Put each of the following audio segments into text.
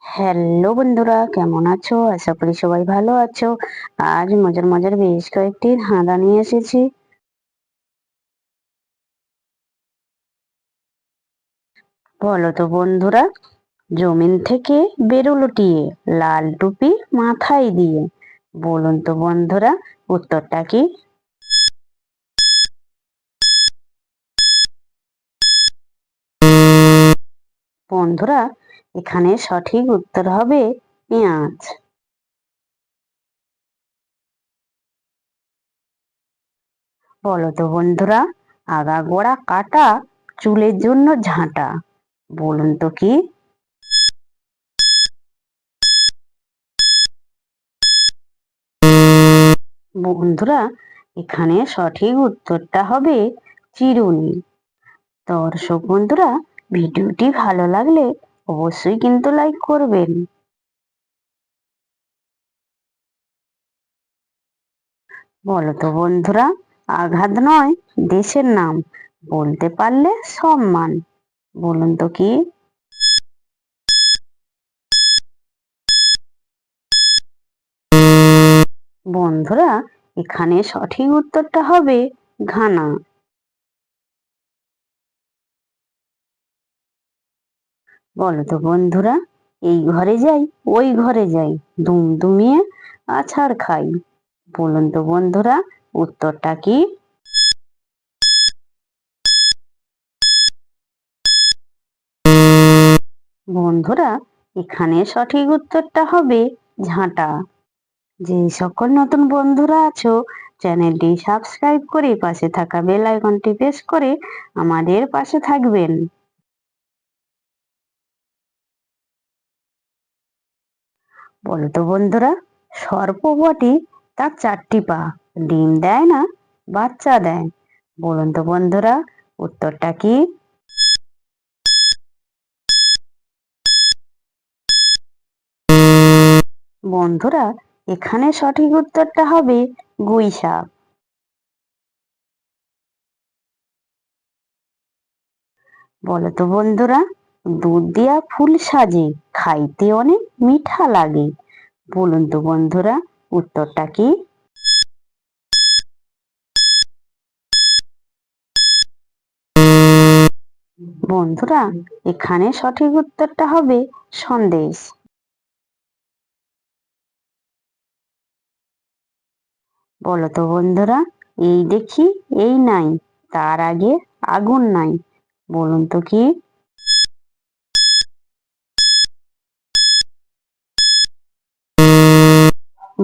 Hello বন্ধুরা, কেমন আছো? আশা করি সবাই ভালো আছো। আজ মজার মজার বেশ কয়েকটি ধাঁধা নিয়ে এসেছি। বলো তো বন্ধুরা, জমিন থেকে বেরোলো টিয়ে, লাল টুপি মাথায় দিয়ে। বলুন তো বন্ধুরা, উত্তরটা কি? বন্ধুরা, এখানে সঠিক উত্তর হবে পেঁয়াজ। বলো তো বন্ধুরা, আগাগোড়া কাটা, চুলের জন্য ঝাঁটা। বলুন তো কি? বন্ধুরা, এখানে সঠিক উত্তরটা হবে চিরুনি। দর্শক বন্ধুরা, ভিডিওটি ভালো লাগলে অবশ্যই কিন্তু লাইক করবেন। বলো তো বন্ধুরা, আঘাত নয় দেশের নাম, বলতে পারলে সম্মান। বলুন তো কি? বন্ধুরা, এখানে সঠিক উত্তরটা হবে ঘানা। বলো তো বন্ধুরা, এই ঘরে যাই ওই ঘরে যাই, দুমদুমিয়ে আছাড় খাই। বলুন তো বন্ধুরা, উত্তরটা কি? বন্ধুরা, এখানে সঠিক উত্তরটা হবে ঝাঁটা। যে সকল নতুন বন্ধুরা আছো, চ্যানেলটি সাবস্ক্রাইব করে পাশে থাকা বেল আইকনটি প্রেস করে আমাদের পাশে থাকবেন। বলো তো বন্ধুরা, সর্প বটে, তার চারটি পা, ডিম দেয় না, বাচ্চা দেয়। বলুন তো বন্ধুরা, উত্তরটা কি? বন্ধুরা, এখানে সঠিক উত্তরটা হবে গুইসাপ। বলো তো বন্ধুরা, দুধ দিয়া ফুল সাজে, খাইতে অনেক মিঠা লাগে। বলুন তো বন্ধুরা, উত্তরটা কি? বন্ধুরা, এখানে সঠিক উত্তরটা হবে সন্দেশ। বলো তো বন্ধুরা, এই দেখি এই নাই, তার আগে আগুন নাই। বলুন তো কি?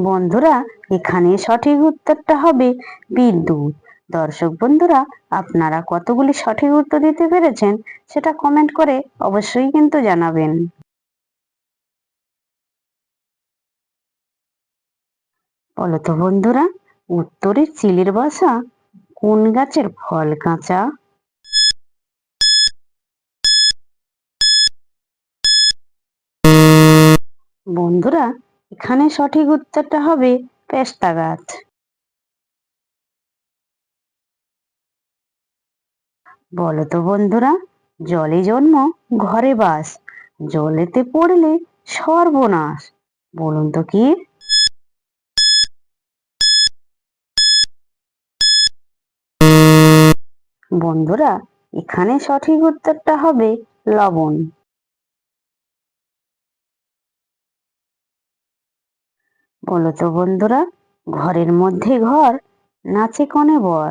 বন্ধুরা, এখানে সঠিক উত্তরটা হবে বিদ্যুৎ। দর্শক বন্ধুরা, আপনারা কতগুলি সঠিক উত্তর দিতে পেরেছেন সেটা কমেন্ট করে অবশ্যই কিন্তু জানাবেন। বলো তো বন্ধুরা, উত্তরে চিলের বাসা, কোন গাছের ফল কাঁচা? বন্ধুরা, এখানে সঠিক উত্তরটা হবে পেস্তা গাছ। বলো তো বন্ধুরা, জলে জন্ম ঘরে বাস, জলেতে পড়লে সর্বনাশ। বলুন তো কি? বন্ধুরা, এখানে সঠিক উত্তরটা হবে লবণ। বলো তো বন্ধুরা, ঘরের মধ্যে ঘর, নাচে কনে বর।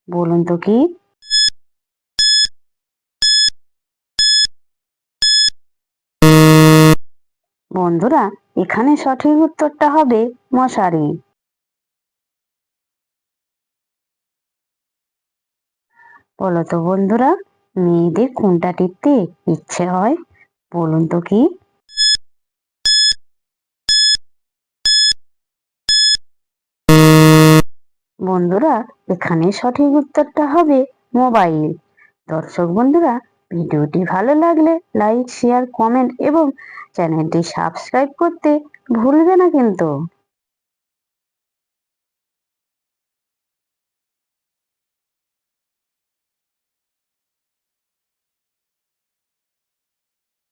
বলুন তো কি? বন্ধুরা, এখানে সঠিক উত্তরটা হবে মশারি। বলো তো বন্ধুরা, মেয়েদের কোনটা টিপতে ইচ্ছে হয়? বলুন তো কি? বন্ধুরা, এখানে সঠিক উত্তরটা হবে মোবাইল। দর্শক বন্ধুরা, ভিডিওটি ভালো লাগলে লাইক শেয়ার কমেন্ট এবং চ্যানেলটি সাবস্ক্রাইব করতে ভুলবে না কিন্তু।